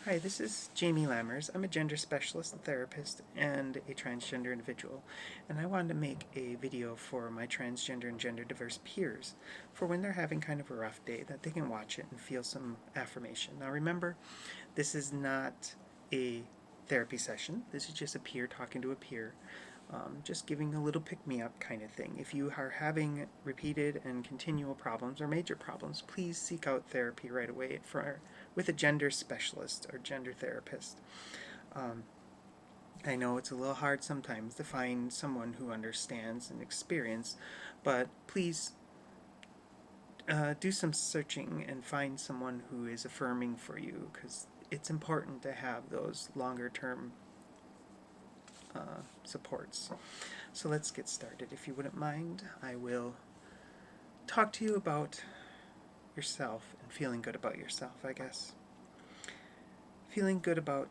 Hi, this is Jaime Lammers. I'm a gender specialist and therapist and a transgender individual, and I wanted to make a video for my transgender and gender diverse peers for when they're having kind of a rough day that they can watch it and feel some affirmation. Now remember, this is not a therapy session. This is just a peer talking to a peer, just giving a little pick me up kind of thing. If you are having repeated and continual problems or major problems, please seek out therapy right away with a gender specialist or gender therapist. Um, I know it's a little hard sometimes to find someone who understands and experience, but please do some searching and find someone who is affirming for you, because it's important to have those longer term supports. So let's get started. If you wouldn't mind, I will talk to you about yourself and feeling good about yourself, I guess. Feeling good about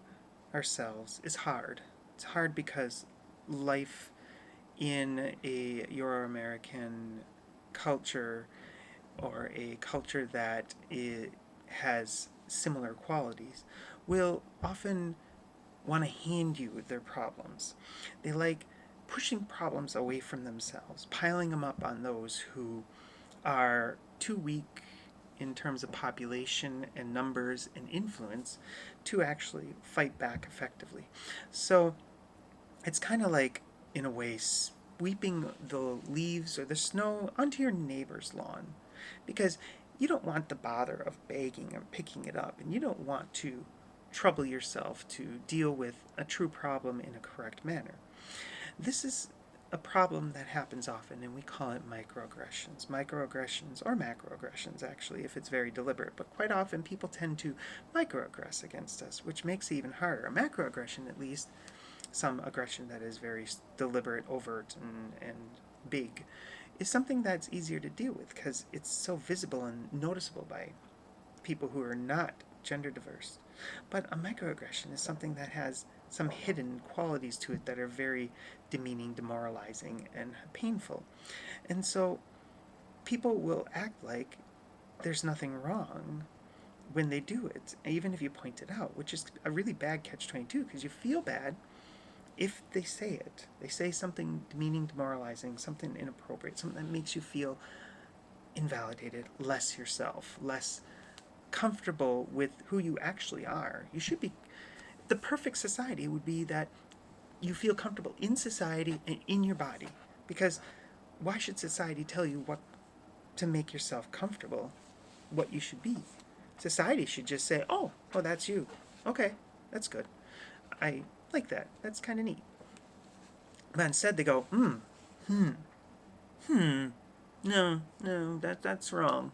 ourselves is hard. It's hard because life in a Euro American culture, or a culture that has similar qualities, will often want to hand you their problems. They like pushing problems away from themselves, piling them up on those who are too weak in terms of population and numbers and influence to actually fight back effectively. So it's kind of like, in a way, sweeping the leaves or the snow onto your neighbor's lawn, because you don't want the bother of begging or picking it up, and you don't want to trouble yourself to deal with a true problem in a correct manner. This is a problem that happens often, and we call it microaggressions. Microaggressions, or macroaggressions, actually, if it's very deliberate. But quite often, people tend to microaggress against us, which makes it even harder. A macroaggression, at least, some aggression that is very deliberate, overt, and big, is something that's easier to deal with because it's so visible and noticeable by people who are not gender diverse. But a microaggression is something that has some hidden qualities to it that are very demeaning, demoralizing, and painful. And so people will act like there's nothing wrong when they do it, even if you point it out, which is a really bad catch 22, because you feel bad if they say it. They say something demeaning, demoralizing, something inappropriate, something that makes you feel invalidated, less yourself, less comfortable with who you actually are. You should be. The perfect society would be that you feel comfortable in society and in your body. Because why should society tell you what to make yourself comfortable, what you should be? Society should just say, oh, that's you. Okay, that's good. I like that. That's kind of neat. But instead they go, hmm, no, that's wrong.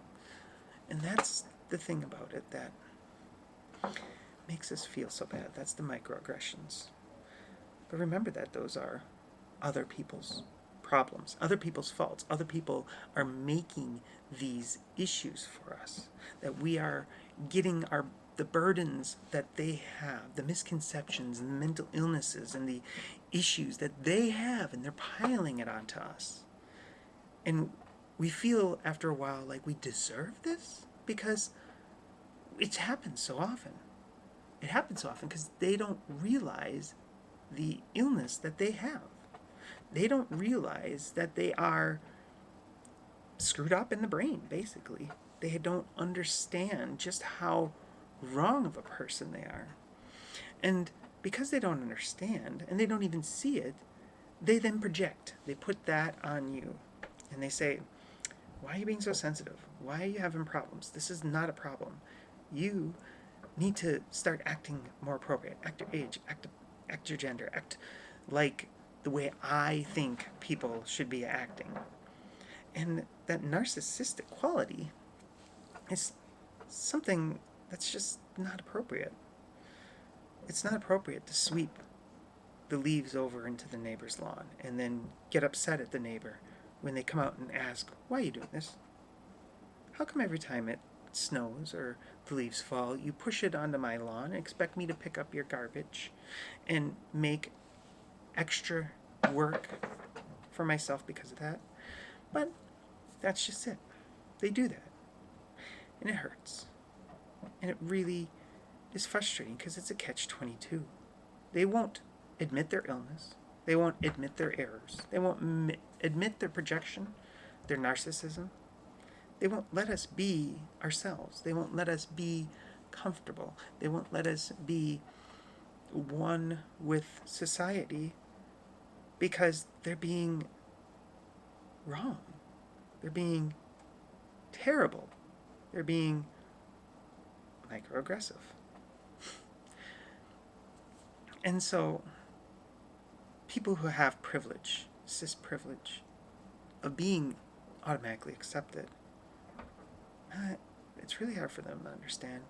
And that's the thing about it that makes us feel so bad. That's the microaggressions. But remember that those are other people's problems, other people's faults. Other people are making these issues for us. That we are getting the burdens that they have, the misconceptions and the mental illnesses and the issues that they have, and they're piling it onto us. And we feel after a while like we deserve this because it happens so often. It happens so often because they don't realize the illness that they have. They don't realize that they are screwed up in the brain, basically. They don't understand just how wrong of a person they are. And because they don't understand and they don't even see it, they then project. They put that on you. And they say, why are you being so sensitive? Why are you having problems? This is not a problem. You need to start acting more appropriate. Act your age, act your gender, act like the way I think people should be acting. And that narcissistic quality is something that's just not appropriate. It's not appropriate to sweep the leaves over into the neighbor's lawn and then get upset at the neighbor when they come out and ask, why are you doing this? How come every time it snows or the leaves fall, you push it onto my lawn and expect me to pick up your garbage and make extra work for myself because of that? But that's just it. They do that. And it hurts. And it really is frustrating because it's a catch-22. They won't admit their illness. They won't admit their errors. They won't admit their projection, their narcissism. They won't let us be ourselves. They won't let us be comfortable. They won't let us be one with society because they're being wrong. They're being terrible. They're being microaggressive. And so, people who have privilege, cis privilege, of being automatically accepted, it's really hard for them to understand.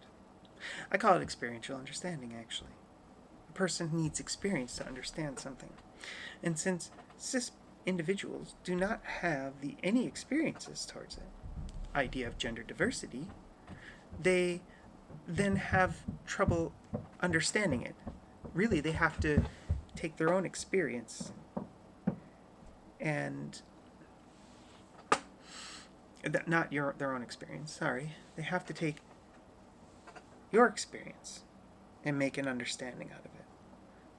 I call it experiential understanding, actually. A person needs experience to understand something. And since cis individuals do not have any experiences towards it, idea of gender diversity, they then have trouble understanding it. Really, they have to take their own experience and not their own experience, sorry. They have to take your experience and make an understanding out of it.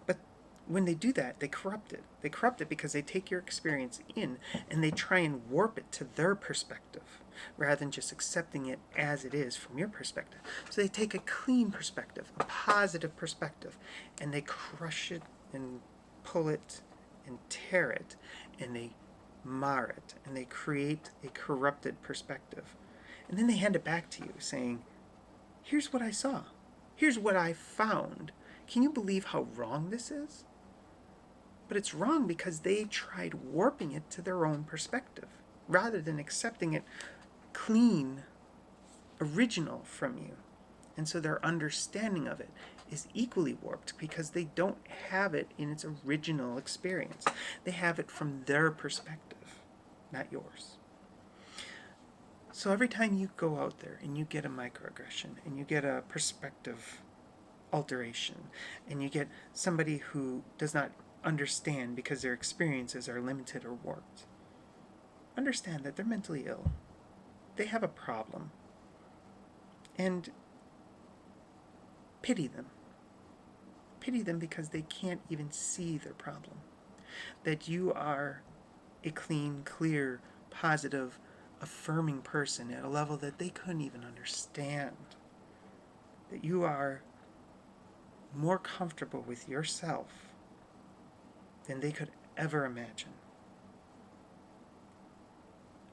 But when they do that, they corrupt it. They corrupt it because they take your experience in and they try and warp it to their perspective rather than just accepting it as it is from your perspective. So they take a clean perspective, a positive perspective, and they crush it and pull it and tear it, and they mar it, and they create a corrupted perspective. And then they hand it back to you saying, here's what I saw. Here's what I found. Can you believe how wrong this is? But it's wrong because they tried warping it to their own perspective rather than accepting it clean, original from you. And so their understanding of it is equally warped because they don't have it in its original experience. They have it from their perspective, not yours. So every time you go out there and you get a microaggression and you get a perspective alteration and you get somebody who does not understand because their experiences are limited or warped, understand that they're mentally ill. They have a problem. And pity them. Pity them because they can't even see their problem. That you are a clean, clear, positive, affirming person at a level that they couldn't even understand. That you are more comfortable with yourself than they could ever imagine.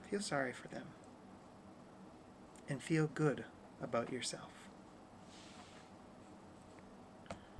Feel sorry for them. And feel good about yourself.